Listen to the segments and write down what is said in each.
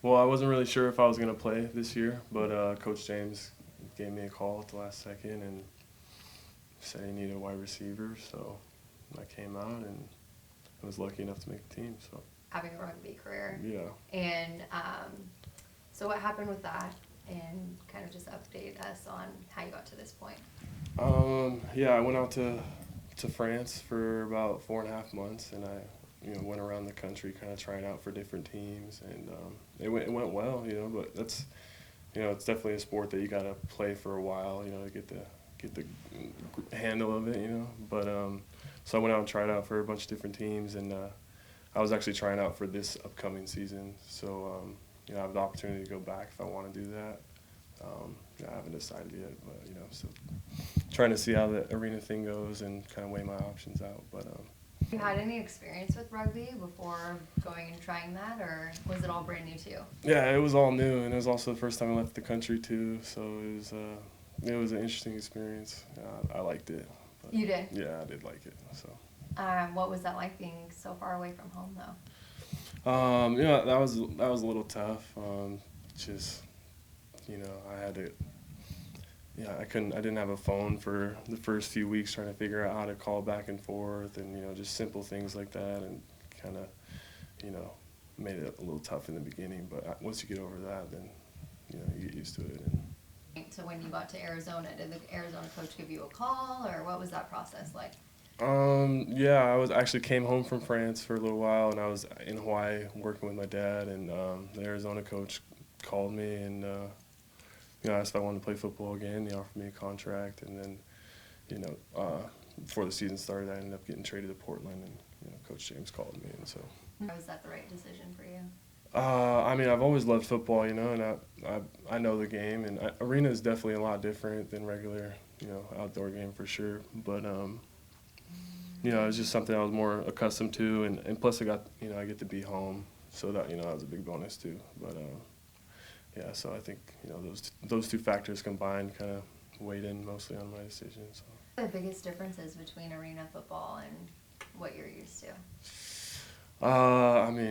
Well, I wasn't really sure if I was going to play this year, but Coach James gave me a call at the last second and said he needed a wide receiver, so I came out and I was lucky enough to make the team. So Having a rugby career. yeah. And so what happened with that? And kind of just update us on how you got to this point. Yeah, I went out to France for about 4.5 months, and I went around the country kind of trying out for different teams, and it went well, but that's it's definitely a sport that you got to play for a while, to get the handle of it, but so I went out and tried out for a bunch of different teams, and I was actually trying out for this upcoming season, so I have the opportunity to go back if I want to do that. I haven't decided yet, but so trying to see how the arena thing goes and kind of weigh my options out. But You had any experience with rugby before going and trying that, or was it all brand new to you? yeah, it was all new, and it was also the first time I left the country too. So it was an interesting experience. I liked it. But You did? Yeah, I did like it. So. What was that like being so far away from home, though? That was a little tough. Just I had to. Yeah, I didn't have a phone for the first few weeks, trying to figure out how to call back and forth, and just simple things like that, and kind of made it a little tough in the beginning. But once you get over that, then you get used to it. So when you got to Arizona, did the Arizona coach give you a call, or what was that process like? Yeah, I came home from France for a little while, and I was in Hawaii working with my dad, and the Arizona coach called me and asked if I wanted to play football again. He offered me a contract, and then before the season started, I ended up getting traded to Portland, and Coach James called me, and so. Was that the right decision for you? I've always loved football, and I know the game, and arena is definitely a lot different than regular, outdoor game for sure, but it's just something I was more accustomed to, and plus I get to be home, so that that was a big bonus too. But yeah, so I think those two factors combined kind of weighed in mostly on my decision. So. What are the biggest differences between arena football and what you're used to?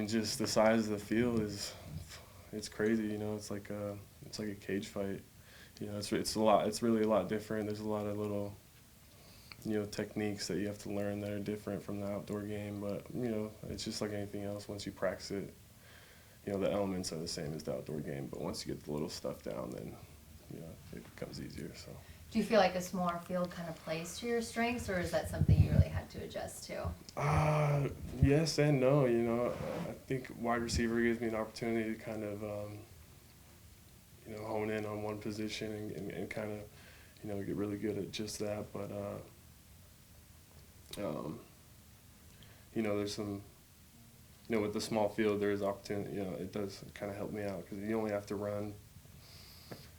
Just the size of the field it's crazy. It's like a cage fight. It's really a lot different. There's a lot of little techniques that you have to learn that are different from the outdoor game, but it's just like anything else. Once you practice it, the elements are the same as the outdoor game, but once you get the little stuff down, then it becomes easier. So do you feel like a smaller field kind of plays to your strengths, or is that something you really had to adjust to? Yes and no. I think wide receiver gives me an opportunity to kind of hone in on one position and kind of get really good at just that, but there's some, with the small field, there is opportunity, it does kind of help me out because you only have to run,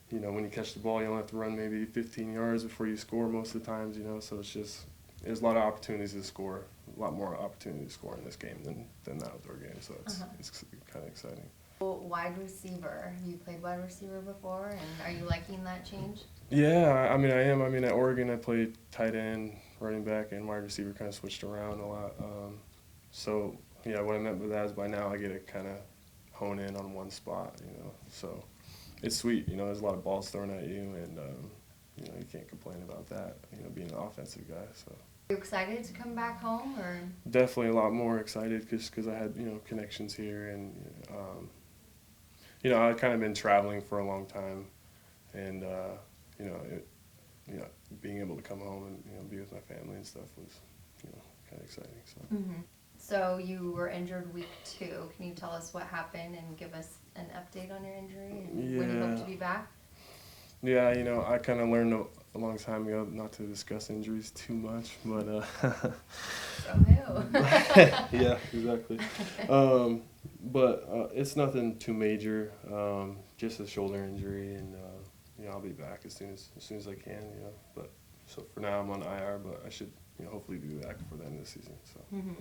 when you catch the ball, you only have to run maybe 15 yards before you score most of the times, so there's a lot of opportunities to score, a lot more opportunity to score in this game than the outdoor game, so it's kind of exciting. Wide receiver, have you played wide receiver before, and are you liking that change? Yeah, I am. At Oregon, I played tight end, running back, and wide receiver, kind of switched around a lot. So, what I meant by that is by now I get to kind of hone in on one spot, So it's sweet, there's a lot of balls thrown at you, and, you can't complain about that, being an offensive guy. So. Are you excited to come back home, or? Definitely a lot more excited because I had, connections here, and, I've kind of been traveling for a long time, and, being able to come home and be with my family and stuff was, kind of exciting. So. Mm-hmm. So you were injured week 2. Can you tell us what happened and give us an update on your injury and when you hope to be back? Yeah, I kind of learned a long time ago not to discuss injuries too much, but From who? yeah, exactly. But it's nothing too major, just a shoulder injury, and I'll be back as soon as I can. But so for now I'm on IR, but I should hopefully be back for the end of the season. So. Mm-hmm.